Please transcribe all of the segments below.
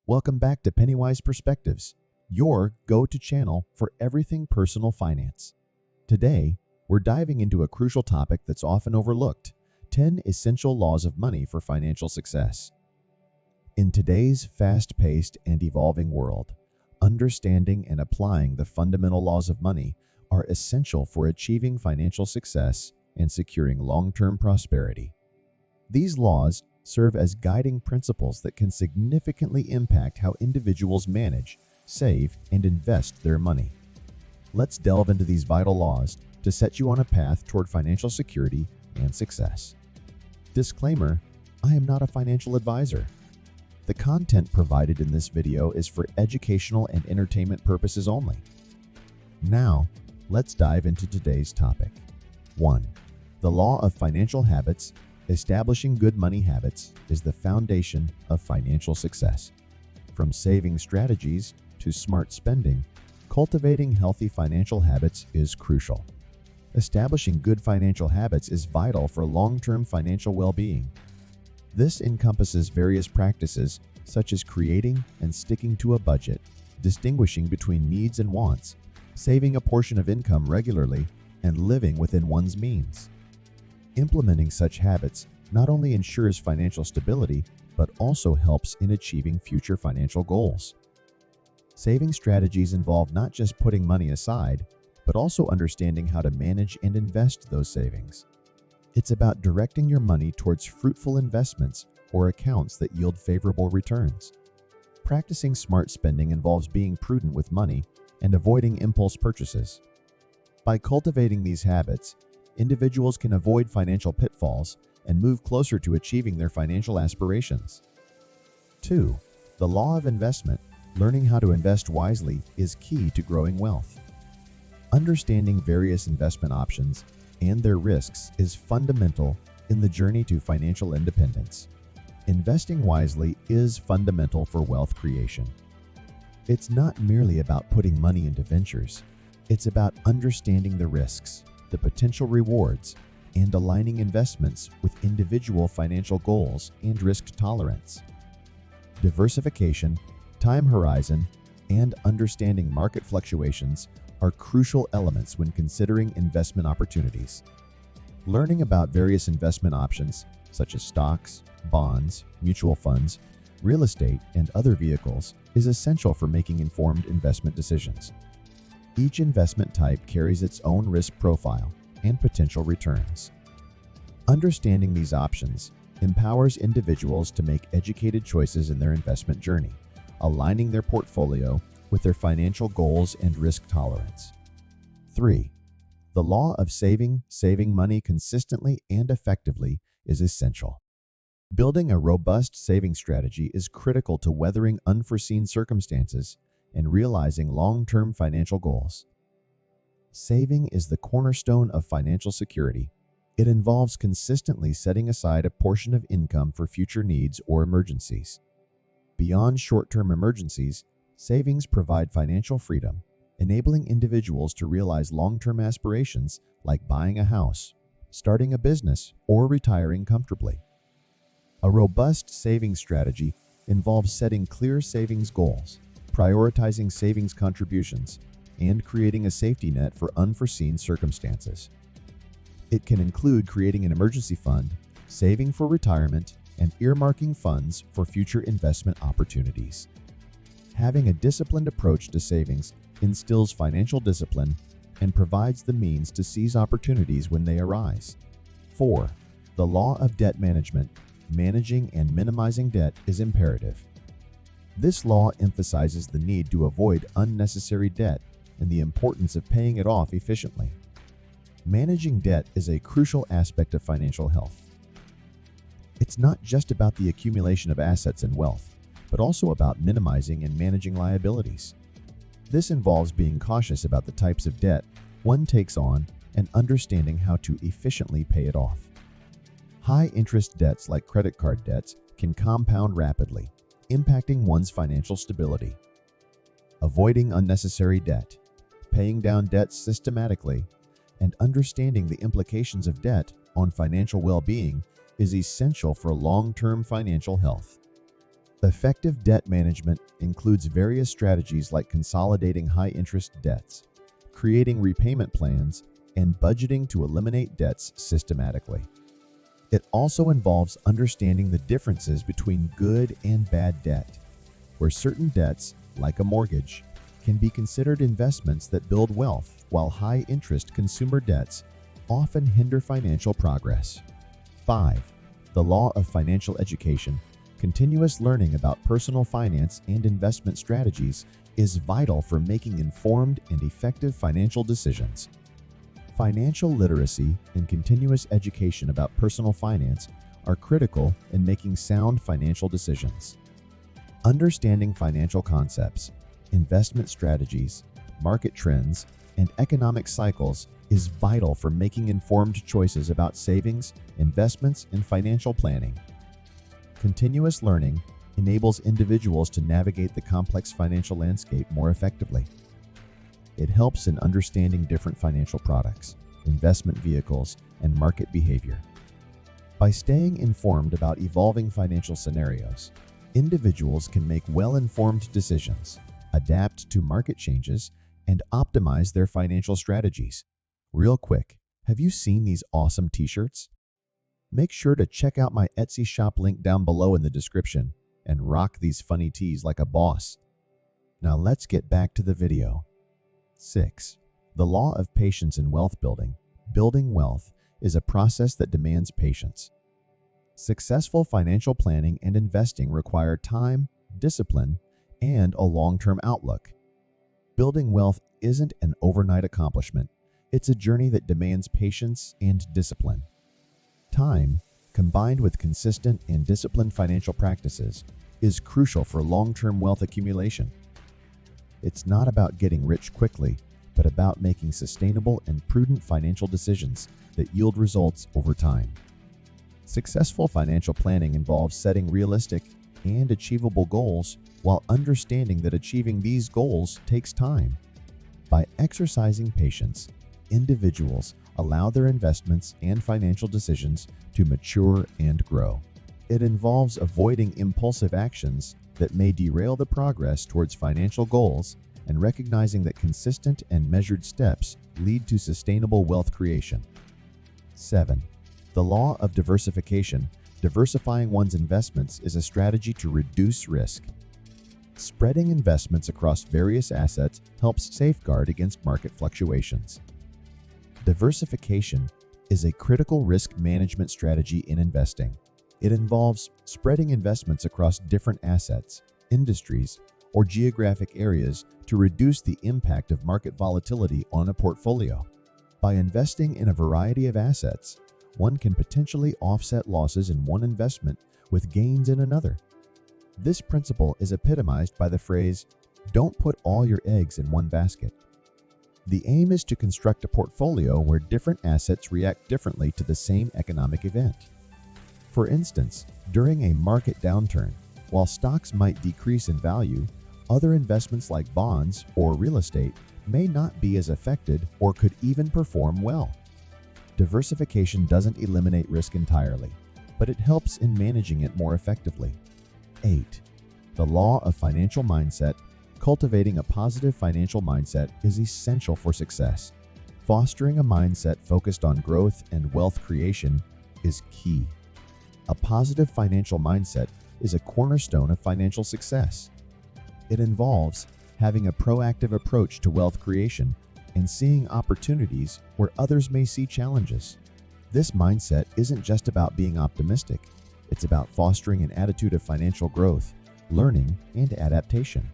Welcome back to Pennywise Perspectives, your go-to channel for everything personal finance. Today, we're diving into a crucial topic that's often overlooked: 10 essential laws of money for financial success. In today's fast-paced and evolving world, understanding and applying the fundamental laws of money are essential for achieving financial success and securing long-term prosperity. These laws serve as guiding principles that can significantly impact how individuals manage, save, and invest their money. Let's delve into these vital laws to set you on a path toward financial security and success. Disclaimer: I am not a financial advisor. The content provided in this video is for educational and entertainment purposes only. Now, let's dive into today's topic. 1. The law of financial habits. Establishing good money habits is the foundation of financial success. From saving strategies to smart spending, cultivating healthy financial habits is crucial. Establishing good financial habits is vital for long-term financial well-being. This encompasses various practices such as creating and sticking to a budget, distinguishing between needs and wants, saving a portion of income regularly, and living within one's means. Implementing such habits not only ensures financial stability, but also helps in achieving future financial goals. Saving strategies involve not just putting money aside, but also understanding how to manage and invest those savings. It's about directing your money towards fruitful investments or accounts that yield favorable returns. Practicing smart spending involves being prudent with money and avoiding impulse purchases. By cultivating these habits, individuals can avoid financial pitfalls and move closer to achieving their financial aspirations. 2. The law of investment. Learning how to invest wisely is key to growing wealth. Understanding various investment options and their risks is fundamental in the journey to financial independence. Investing wisely is fundamental for wealth creation. It's not merely about putting money into ventures. It's about understanding the risks, the potential rewards, and aligning investments with individual financial goals and risk tolerance. Diversification, time horizon, and understanding market fluctuations are crucial elements when considering investment opportunities. Learning about various investment options, such as stocks, bonds, mutual funds, real estate, and other vehicles, is essential for making informed investment decisions. Each investment type carries its own risk profile and potential returns. Understanding these options empowers individuals to make educated choices in their investment journey, aligning their portfolio with their financial goals and risk tolerance. 3. The law of saving money consistently and effectively is essential. Building a robust saving strategy is critical to weathering unforeseen circumstances and realizing long-term financial goals. Saving is the cornerstone of financial security. It involves consistently setting aside a portion of income for future needs or emergencies. Beyond short-term emergencies, savings provide financial freedom, enabling individuals to realize long-term aspirations like buying a house, starting a business, or retiring comfortably. A robust savings strategy involves setting clear savings goals, prioritizing savings contributions, and creating a safety net for unforeseen circumstances. It can include creating an emergency fund, saving for retirement, and earmarking funds for future investment opportunities. Having a disciplined approach to savings instills financial discipline and provides the means to seize opportunities when they arise. 4. The law of debt management. Managing and minimizing debt is imperative. This law emphasizes the need to avoid unnecessary debt and the importance of paying it off efficiently. Managing debt is a crucial aspect of financial health. It's not just about the accumulation of assets and wealth, but also about minimizing and managing liabilities. This involves being cautious about the types of debt one takes on and understanding how to efficiently pay it off. High-interest debts like credit card debts can compound rapidly, impacting one's financial stability. Avoiding unnecessary debt, paying down debts systematically, and understanding the implications of debt on financial well-being is essential for long-term financial health. Effective debt management includes various strategies like consolidating high-interest debts, creating repayment plans, and budgeting to eliminate debts systematically. It also involves understanding the differences between good and bad debt, where certain debts, like a mortgage, can be considered investments that build wealth, while high-interest consumer debts often hinder financial progress. 5. The law of financial education. Continuous learning about personal finance and investment strategies is vital for making informed and effective financial decisions. Financial literacy and continuous education about personal finance are critical in making sound financial decisions. Understanding financial concepts, investment strategies, market trends, and economic cycles is vital for making informed choices about savings, investments, and financial planning. Continuous learning enables individuals to navigate the complex financial landscape more effectively. It helps in understanding different financial products, investment vehicles, and market behavior. By staying informed about evolving financial scenarios, individuals can make well-informed decisions, adapt to market changes, and optimize their financial strategies. Real quick, have you seen these awesome t-shirts? Make sure to check out my Etsy shop link down below in the description and rock these funny tees like a boss. Now let's get back to the video. 6. The law of patience in wealth building. Building wealth is a process that demands patience. Successful financial planning and investing require time, discipline, and a long-term outlook. Building wealth isn't an overnight accomplishment. It's a journey that demands patience and discipline. Time, combined with consistent and disciplined financial practices, is crucial for long-term wealth accumulation. It's not about getting rich quickly, but about making sustainable and prudent financial decisions that yield results over time. Successful financial planning involves setting realistic and achievable goals while understanding that achieving these goals takes time. By exercising patience, individuals allow their investments and financial decisions to mature and grow. It involves avoiding impulsive actions that may derail the progress towards financial goals and recognizing that consistent and measured steps lead to sustainable wealth creation. 7. The law of diversification. Diversifying one's investments is a strategy to reduce risk. Spreading investments across various assets helps safeguard against market fluctuations. Diversification is a critical risk management strategy in investing. It involves spreading investments across different assets, industries, or geographic areas to reduce the impact of market volatility on a portfolio. By investing in a variety of assets, one can potentially offset losses in one investment with gains in another. This principle is epitomized by the phrase, "Don't put all your eggs in one basket." The aim is to construct a portfolio where different assets react differently to the same economic event. For instance, during a market downturn, while stocks might decrease in value, other investments like bonds or real estate may not be as affected or could even perform well. Diversification doesn't eliminate risk entirely, but it helps in managing it more effectively. 8. The law of financial mindset. Cultivating a positive financial mindset is essential for success. Fostering a mindset focused on growth and wealth creation is key. A positive financial mindset is a cornerstone of financial success. It involves having a proactive approach to wealth creation and seeing opportunities where others may see challenges. This mindset isn't just about being optimistic. It's about fostering an attitude of financial growth, learning, and adaptation.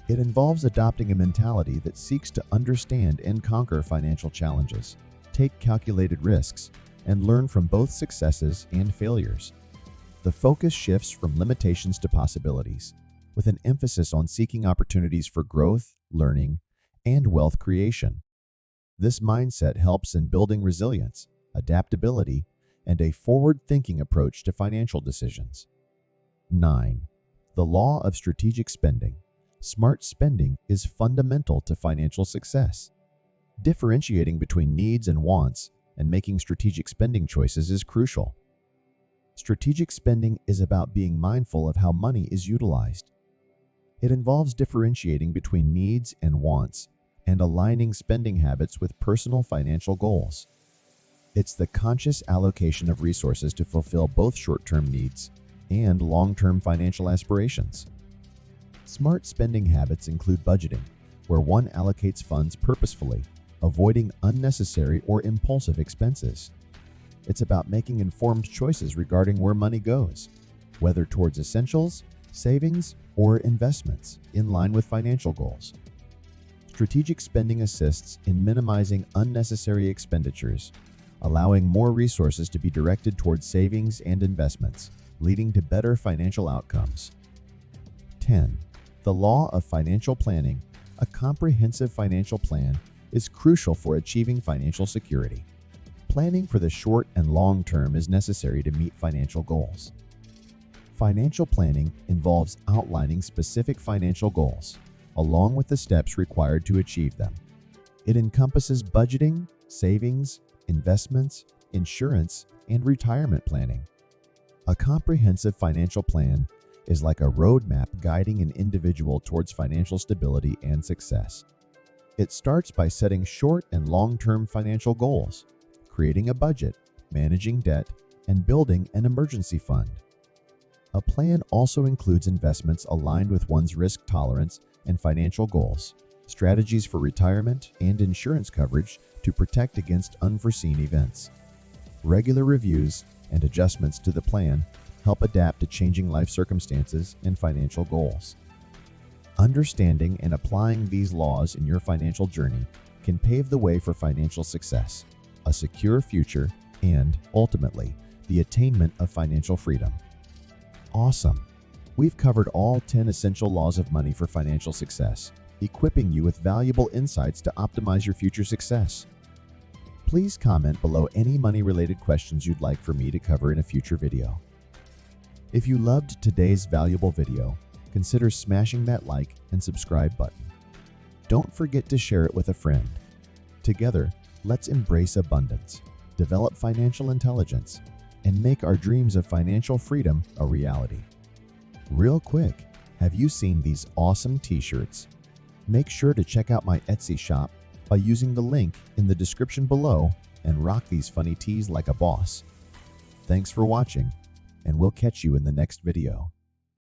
It involves adopting a mentality that seeks to understand and conquer financial challenges, take calculated risks, and learn from both successes and failures. The focus shifts from limitations to possibilities, with an emphasis on seeking opportunities for growth, learning, and wealth creation. This mindset helps in building resilience, adaptability, and a forward-thinking approach to financial decisions. 9. The law of strategic spending. Smart spending is fundamental to financial success. Differentiating between needs and wants and making strategic spending choices is crucial. Strategic spending is about being mindful of how money is utilized. It involves differentiating between needs and wants and aligning spending habits with personal financial goals. It's the conscious allocation of resources to fulfill both short-term needs and long-term financial aspirations. Smart spending habits include budgeting, where one allocates funds purposefully, avoiding unnecessary or impulsive expenses. It's about making informed choices regarding where money goes, whether towards essentials, savings, or investments in line with financial goals. Strategic spending assists in minimizing unnecessary expenditures, allowing more resources to be directed towards savings and investments, leading to better financial outcomes. 10. The law of financial planning. A comprehensive financial plan is crucial for achieving financial security. Planning for the short and long term is necessary to meet financial goals. Financial planning involves outlining specific financial goals, along with the steps required to achieve them. It encompasses budgeting, savings, investments, insurance, and retirement planning. A comprehensive financial plan is like a roadmap guiding an individual towards financial stability and success. It starts by setting short and long-term financial goals, creating a budget, managing debt, and building an emergency fund. A plan also includes investments aligned with one's risk tolerance and financial goals, strategies for retirement, and insurance coverage to protect against unforeseen events. Regular reviews and adjustments to the plan help adapt to changing life circumstances and financial goals. Understanding and applying these laws in your financial journey can pave the way for financial success, a secure future, and, ultimately, the attainment of financial freedom. Awesome! We've covered all 10 essential laws of money for financial success, equipping you with valuable insights to optimize your future success. Please comment below any money-related questions you'd like for me to cover in a future video. If you loved today's valuable video, consider smashing that like and subscribe button. Don't forget to share it with a friend. Together, let's embrace abundance, develop financial intelligence, and make our dreams of financial freedom a reality. Real quick, have you seen these awesome t-shirts? Make sure to check out my Etsy shop by using the link in the description below and rock these funny tees like a boss. Thanks for watching, and we'll catch you in the next video.